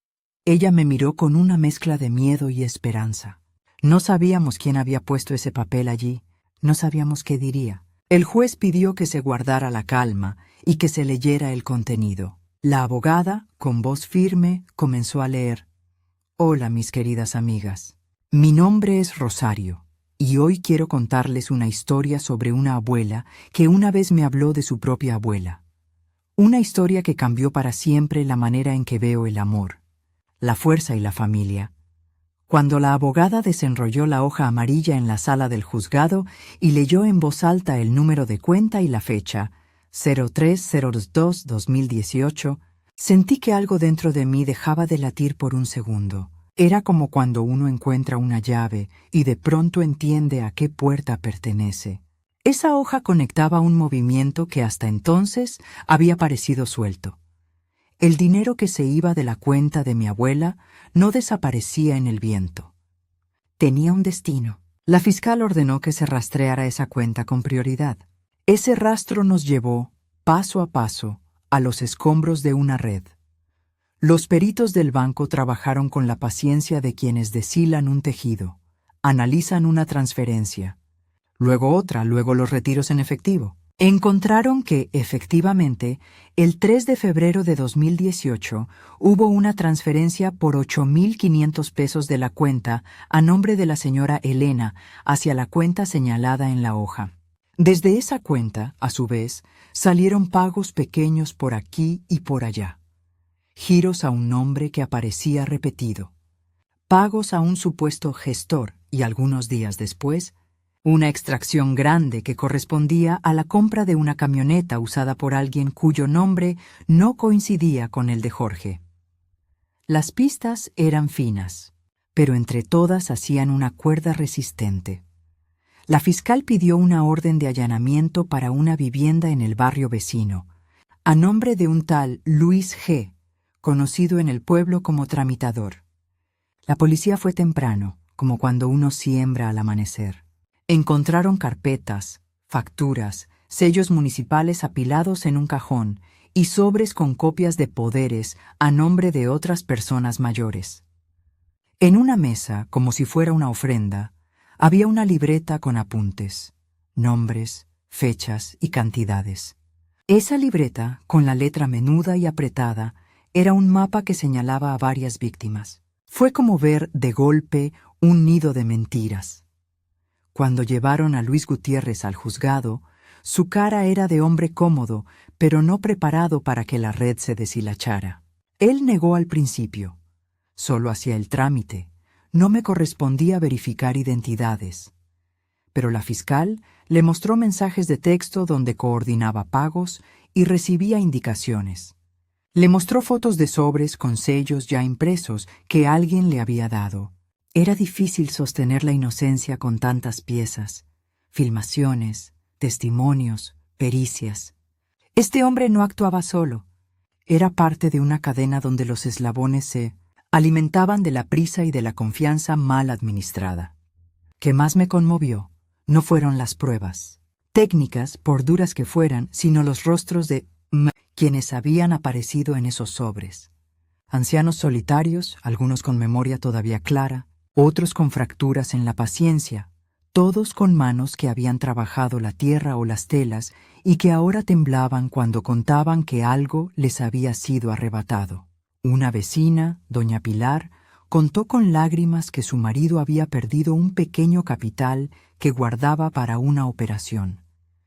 Ella me miró con una mezcla de miedo y esperanza. No sabíamos quién había puesto ese papel allí. No sabíamos qué diría. El juez pidió que se guardara la calma y que se leyera el contenido. La abogada, con voz firme, comenzó a leer: «Hola, mis queridas amigas. Mi nombre es Rosario, y hoy quiero contarles una historia sobre una abuela que una vez me habló de su propia abuela. Una historia que cambió para siempre la manera en que veo el amor, la fuerza y la familia». Cuando la abogada desenrolló la hoja amarilla en la sala del juzgado y leyó en voz alta el número de cuenta y la fecha, 0302-2018, sentí que algo dentro de mí dejaba de latir por un segundo. Era como cuando uno encuentra una llave y de pronto entiende a qué puerta pertenece. Esa hoja conectaba un movimiento que hasta entonces había parecido suelto. El dinero que se iba de la cuenta de mi abuela no desaparecía en el viento. Tenía un destino. La fiscal ordenó que se rastreara esa cuenta con prioridad. Ese rastro nos llevó, paso a paso, a los escombros de una red. Los peritos del banco trabajaron con la paciencia de quienes deshilan un tejido, analizan una transferencia, luego otra, luego los retiros en efectivo. Encontraron que, efectivamente, el 3 de febrero de 2018 hubo una transferencia por 8.500 pesos de la cuenta a nombre de la señora Elena hacia la cuenta señalada en la hoja. Desde esa cuenta, a su vez, salieron pagos pequeños por aquí y por allá. Giros a un nombre que aparecía repetido. Pagos a un supuesto gestor y algunos días después, una extracción grande que correspondía a la compra de una camioneta usada por alguien cuyo nombre no coincidía con el de Jorge. Las pistas eran finas, pero entre todas hacían una cuerda resistente. La fiscal pidió una orden de allanamiento para una vivienda en el barrio vecino, a nombre de un tal Luis G., conocido en el pueblo como tramitador. La policía fue temprano, como cuando uno siembra al amanecer. Encontraron carpetas, facturas, sellos municipales apilados en un cajón y sobres con copias de poderes a nombre de otras personas mayores. En una mesa, como si fuera una ofrenda, había una libreta con apuntes, nombres, fechas y cantidades. Esa libreta, con la letra menuda y apretada, era un mapa que señalaba a varias víctimas. Fue como ver, de golpe, un nido de mentiras. Cuando llevaron a Luis Gutiérrez al juzgado, su cara era de hombre cómodo, pero no preparado para que la red se deshilachara. Él negó al principio. Solo hacía el trámite. No me correspondía verificar identidades. Pero la fiscal le mostró mensajes de texto donde coordinaba pagos y recibía indicaciones. Le mostró fotos de sobres con sellos ya impresos que alguien le había dado. Era difícil sostener la inocencia con tantas piezas, filmaciones, testimonios, pericias. Este hombre no actuaba solo. Era parte de una cadena donde los eslabones se alimentaban de la prisa y de la confianza mal administrada. Que más me conmovió no fueron las pruebas técnicas, por duras que fueran, sino los rostros de quienes habían aparecido en esos sobres. Ancianos solitarios, algunos con memoria todavía clara, otros con fracturas en la paciencia, todos con manos que habían trabajado la tierra o las telas y que ahora temblaban cuando contaban que algo les había sido arrebatado. Una vecina, doña Pilar, contó con lágrimas que su marido había perdido un pequeño capital que guardaba para una operación.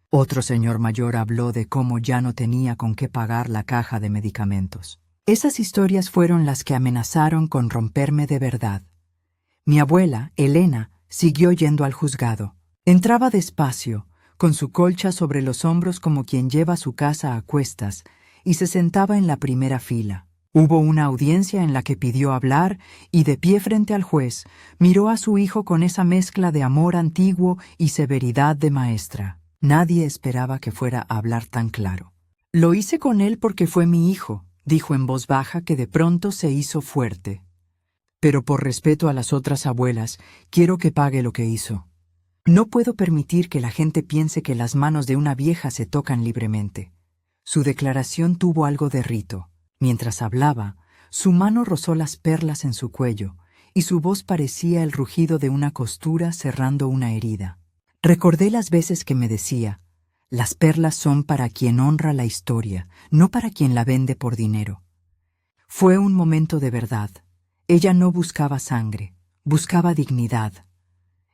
Otro señor mayor habló de cómo ya no tenía con qué pagar la caja de medicamentos. Esas historias fueron las que amenazaron con romperme de verdad. Mi abuela, Elena, siguió yendo al juzgado. Entraba despacio, con su colcha sobre los hombros como quien lleva su casa a cuestas, y se sentaba en la primera fila. Hubo una audiencia en la que pidió hablar y, de pie frente al juez, miró a su hijo con esa mezcla de amor antiguo y severidad de maestra. Nadie esperaba que fuera a hablar tan claro. «Lo hice con él porque fue mi hijo», dijo en voz baja que de pronto se hizo fuerte. «Pero por respeto a las otras abuelas, quiero que pague lo que hizo. No puedo permitir que la gente piense que las manos de una vieja se tocan libremente». Su declaración tuvo algo de rito. Mientras hablaba, su mano rozó las perlas en su cuello, y su voz parecía el rugido de una costura cerrando una herida. Recordé las veces que me decía: «Las perlas son para quien honra la historia, no para quien la vende por dinero». Fue un momento de verdad. Ella no buscaba sangre, buscaba dignidad.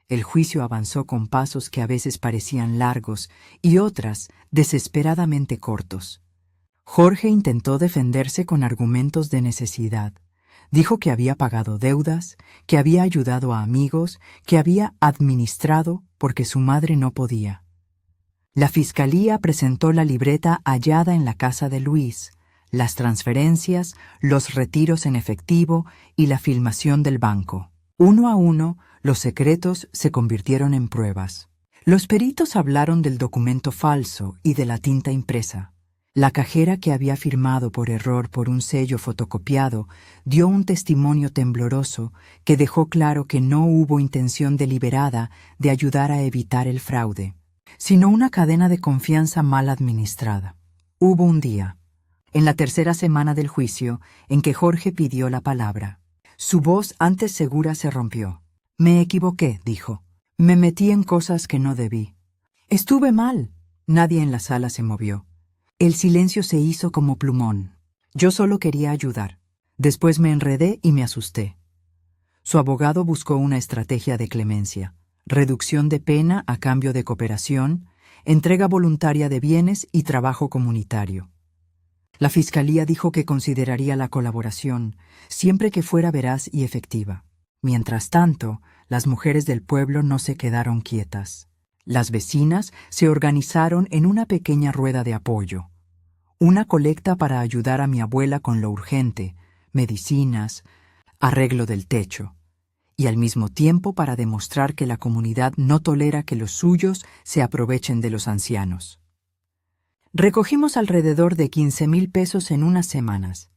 El juicio avanzó con pasos que a veces parecían largos y otras desesperadamente cortos. Jorge intentó defenderse con argumentos de necesidad. Dijo que había pagado deudas, que había ayudado a amigos, que había administrado porque su madre no podía. La fiscalía presentó la libreta hallada en la casa de Luis, las transferencias, los retiros en efectivo y la filmación del banco. Uno a uno, los secretos se convirtieron en pruebas. Los peritos hablaron del documento falso y de la tinta impresa. La cajera que había firmado por error por un sello fotocopiado dio un testimonio tembloroso que dejó claro que no hubo intención deliberada de ayudar a evitar el fraude, sino una cadena de confianza mal administrada. Hubo un día, en la tercera semana del juicio, en que Jorge pidió la palabra. Su voz antes segura se rompió. «Me equivoqué», dijo. «Me metí en cosas que no debí. Estuve mal». Nadie en la sala se movió. El silencio se hizo como plumón. Yo solo quería ayudar. Después me enredé y me asusté. Su abogado buscó una estrategia de clemencia: reducción de pena a cambio de cooperación, entrega voluntaria de bienes y trabajo comunitario. La fiscalía dijo que consideraría la colaboración, siempre que fuera veraz y efectiva. Mientras tanto, las mujeres del pueblo no se quedaron quietas. Las vecinas se organizaron en una pequeña rueda de apoyo. Una colecta para ayudar a mi abuela con lo urgente, medicinas, arreglo del techo, y al mismo tiempo para demostrar que la comunidad no tolera que los suyos se aprovechen de los ancianos. Recogimos alrededor de 15,000 pesos en unas semanas.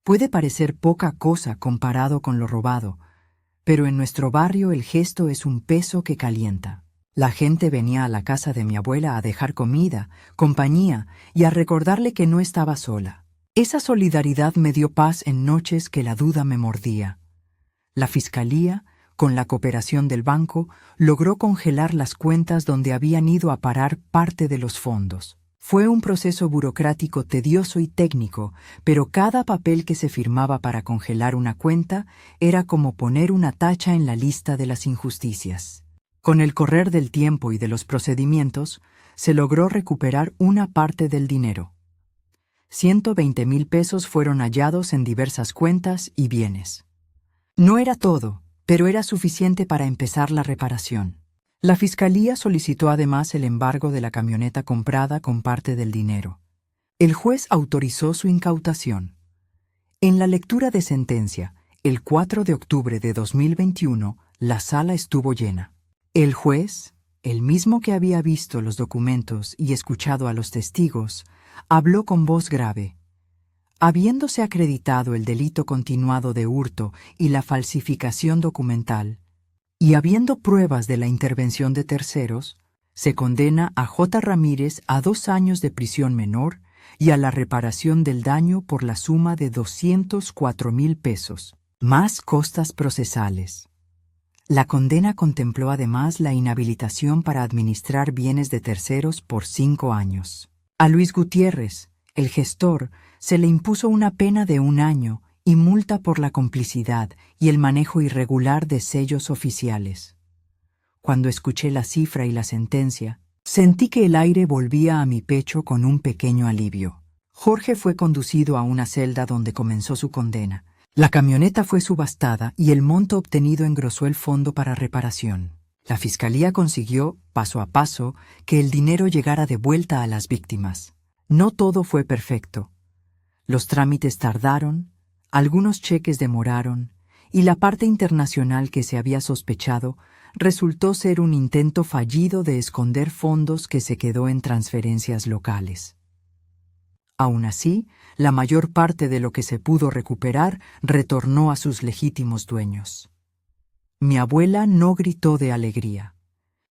Puede parecer poca cosa comparado con lo robado, pero en nuestro barrio el gesto es un peso que calienta. La gente venía a la casa de mi abuela a dejar comida, compañía y a recordarle que no estaba sola. Esa solidaridad me dio paz en noches que la duda me mordía. La fiscalía, con la cooperación del banco, logró congelar las cuentas donde habían ido a parar parte de los fondos. Fue un proceso burocrático tedioso y técnico, pero cada papel que se firmaba para congelar una cuenta era como poner una tacha en la lista de las injusticias. Con el correr del tiempo y de los procedimientos, se logró recuperar una parte del dinero. 120,000 pesos fueron hallados en diversas cuentas y bienes. No era todo, pero era suficiente para empezar la reparación. La fiscalía solicitó además el embargo de la camioneta comprada con parte del dinero. El juez autorizó su incautación. En la lectura de sentencia, el 4 de octubre de 2021, la sala estuvo llena. El juez, el mismo que había visto los documentos y escuchado a los testigos, habló con voz grave. Habiéndose acreditado el delito continuado de hurto y la falsificación documental, y habiendo pruebas de la intervención de terceros, se condena a J. Ramírez a 2 años de prisión menor y a la reparación del daño por la suma de 204,000 pesos, más costas procesales. La condena contempló además la inhabilitación para administrar bienes de terceros por 5 años. A Luis Gutiérrez, el gestor, se le impuso una pena de 1 año y multa por la complicidad y el manejo irregular de sellos oficiales. Cuando escuché la cifra y la sentencia, sentí que el aire volvía a mi pecho con un pequeño alivio. Jorge fue conducido a una celda donde comenzó su condena. La camioneta fue subastada y el monto obtenido engrosó el fondo para reparación. La fiscalía consiguió, paso a paso, que el dinero llegara de vuelta a las víctimas. No todo fue perfecto. Los trámites tardaron, algunos cheques demoraron, y la parte internacional que se había sospechado resultó ser un intento fallido de esconder fondos que se quedó en transferencias locales. Aún así, la mayor parte de lo que se pudo recuperar retornó a sus legítimos dueños. Mi abuela no gritó de alegría.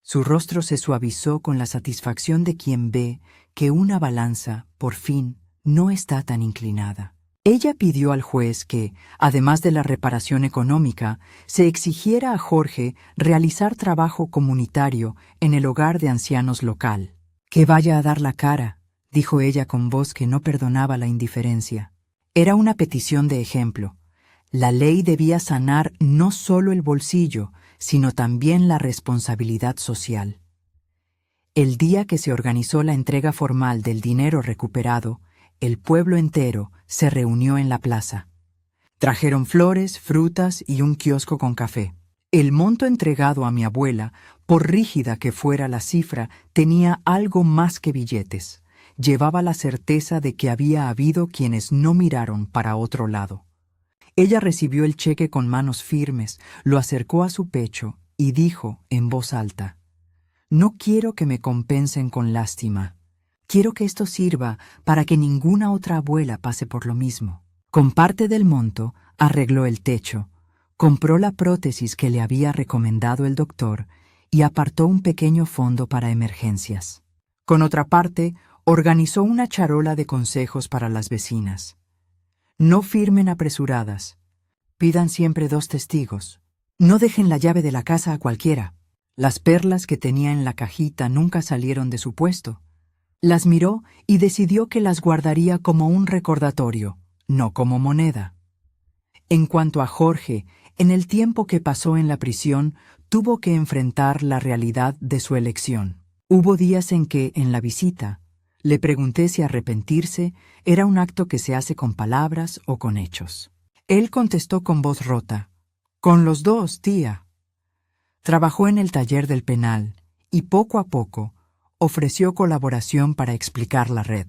Su rostro se suavizó con la satisfacción de quien ve que una balanza, por fin, no está tan inclinada. Ella pidió al juez que, además de la reparación económica, se exigiera a Jorge realizar trabajo comunitario en el hogar de ancianos local. «Que vaya a dar la cara», dijo ella con voz que no perdonaba la indiferencia. Era una petición de ejemplo. La ley debía sanar no solo el bolsillo, sino también la responsabilidad social. El día que se organizó la entrega formal del dinero recuperado, el pueblo entero se reunió en la plaza. Trajeron flores, frutas y un kiosco con café. El monto entregado a mi abuela, por rígida que fuera la cifra, tenía algo más que billetes. Llevaba la certeza de que había habido quienes no miraron para otro lado. Ella recibió el cheque con manos firmes, lo acercó a su pecho y dijo en voz alta: «No quiero que me compensen con lástima. Quiero que esto sirva para que ninguna otra abuela pase por lo mismo». Con parte del monto arregló el techo, compró la prótesis que le había recomendado el doctor y apartó un pequeño fondo para emergencias. Con otra parte, organizó una charola de consejos para las vecinas. No firmen apresuradas. Pidan siempre 2 testigos. No dejen la llave de la casa a cualquiera. Las perlas que tenía en la cajita nunca salieron de su puesto. Las miró y decidió que las guardaría como un recordatorio, no como moneda. En cuanto a Jorge, en el tiempo que pasó en la prisión, tuvo que enfrentar la realidad de su elección. Hubo días en que, en la visita, le pregunté si arrepentirse era un acto que se hace con palabras o con hechos. Él contestó con voz rota: «Con los dos, tía». Trabajó en el taller del penal y poco a poco ofreció colaboración para explicar la red.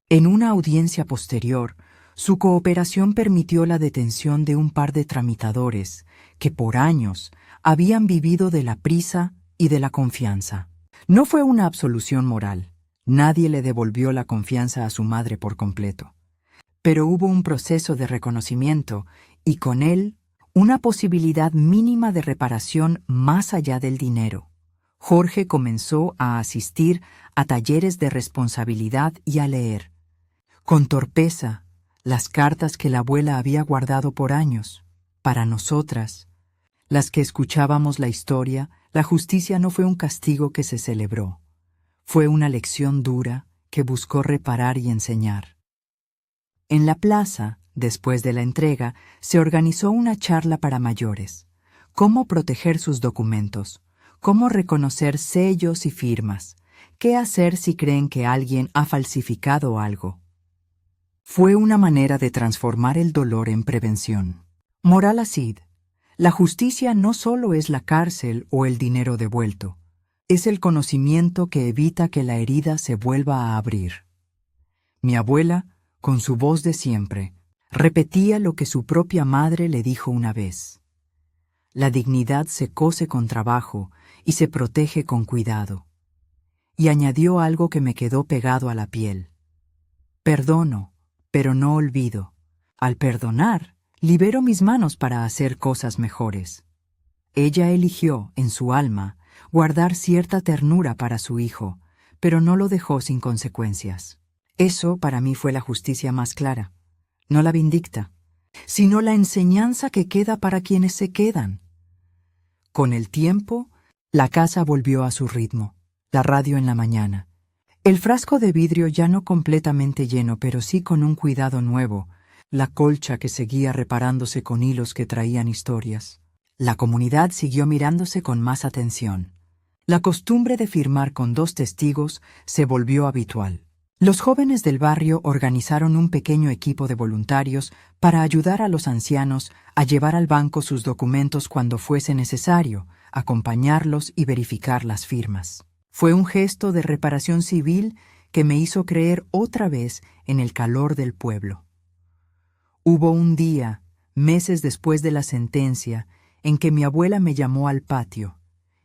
En una audiencia posterior, su cooperación permitió la detención de un par de tramitadores que por años habían vivido de la prisa y de la confianza. No fue una absolución moral. Nadie le devolvió la confianza a su madre por completo. Pero hubo un proceso de reconocimiento y con él una posibilidad mínima de reparación más allá del dinero. Jorge comenzó a asistir a talleres de responsabilidad y a leer, con torpeza, las cartas que la abuela había guardado por años. Para nosotras, las que escuchábamos la historia, la justicia no fue un castigo que se celebró. Fue una lección dura que buscó reparar y enseñar. En la plaza, después de la entrega, se organizó una charla para mayores. Cómo proteger sus documentos, cómo reconocer sellos y firmas, qué hacer si creen que alguien ha falsificado algo. Fue una manera de transformar el dolor en prevención. Moral Acid: la justicia no solo es la cárcel o el dinero devuelto, es el conocimiento que evita que la herida se vuelva a abrir. Mi abuela, con su voz de siempre, repetía lo que su propia madre le dijo una vez: «La dignidad se cose con trabajo y se protege con cuidado». Y añadió algo que me quedó pegado a la piel: «Perdono, pero no olvido. Al perdonar, libero mis manos para hacer cosas mejores». Ella eligió, en su alma, guardar cierta ternura para su hijo, pero no lo dejó sin consecuencias. Eso para mí fue la justicia más clara, no la vindicta, sino la enseñanza que queda para quienes se quedan. Con el tiempo, la casa volvió a su ritmo, la radio en la mañana. El frasco de vidrio ya no completamente lleno, pero sí con un cuidado nuevo, la colcha que seguía reparándose con hilos que traían historias. La comunidad siguió mirándose con más atención. La costumbre de firmar con 2 testigos se volvió habitual. Los jóvenes del barrio organizaron un pequeño equipo de voluntarios para ayudar a los ancianos a llevar al banco sus documentos cuando fuese necesario, acompañarlos y verificar las firmas. Fue un gesto de reparación civil que me hizo creer otra vez en el calor del pueblo. Hubo un día, meses después de la sentencia, en que mi abuela me llamó al patio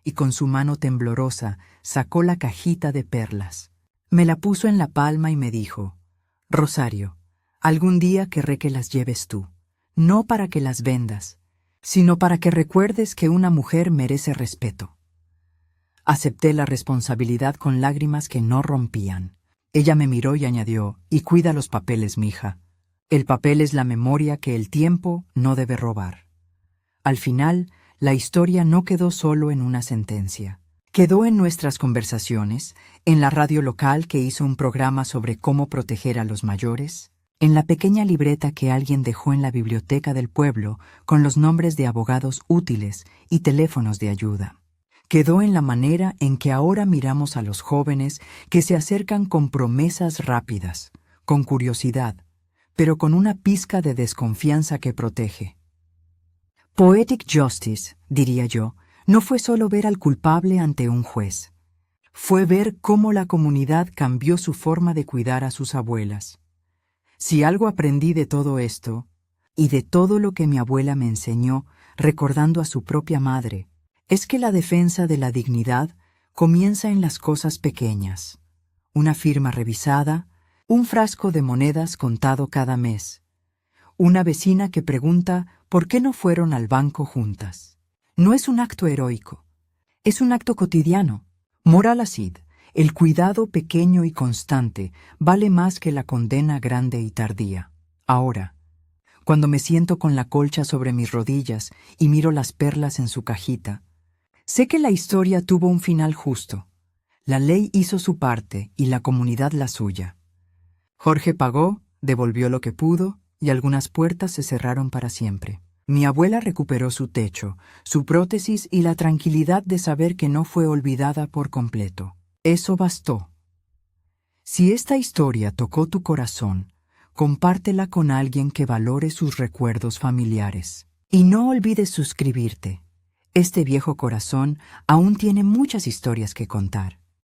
y con su mano temblorosa sacó la cajita de perlas. Me la puso en la palma y me dijo: «Rosario, algún día querré que las lleves tú, no para que las vendas, sino para que recuerdes que una mujer merece respeto». Acepté la responsabilidad con lágrimas que no rompían. Ella me miró y añadió: «Y cuida los papeles, mija. El papel es la memoria que el tiempo no debe robar». Al final, la historia no quedó solo en una sentencia. Quedó en nuestras conversaciones, en la radio local que hizo un programa sobre cómo proteger a los mayores, en la pequeña libreta que alguien dejó en la biblioteca del pueblo con los nombres de abogados útiles y teléfonos de ayuda. Quedó en la manera en que ahora miramos a los jóvenes que se acercan con promesas rápidas, con curiosidad, pero con una pizca de desconfianza que protege. Poetic justice, diría yo, no fue solo ver al culpable ante un juez. Fue ver cómo la comunidad cambió su forma de cuidar a sus abuelas. Si algo aprendí de todo esto, y de todo lo que mi abuela me enseñó recordando a su propia madre, es que la defensa de la dignidad comienza en las cosas pequeñas. Una firma revisada, un frasco de monedas contado cada mes, una vecina que pregunta por qué no fueron al banco juntas. No es un acto heroico, es un acto cotidiano. Moral Acid, el cuidado pequeño y constante vale más que la condena grande y tardía. Ahora, cuando me siento con la colcha sobre mis rodillas y miro las perlas en su cajita, sé que la historia tuvo un final justo. La ley hizo su parte y la comunidad la suya. Jorge pagó, devolvió lo que pudo y algunas puertas se cerraron para siempre. Mi abuela recuperó su techo, su prótesis y la tranquilidad de saber que no fue olvidada por completo. Eso bastó. Si esta historia tocó tu corazón, compártela con alguien que valore sus recuerdos familiares. Y no olvides suscribirte. Este viejo corazón aún tiene muchas historias que contar.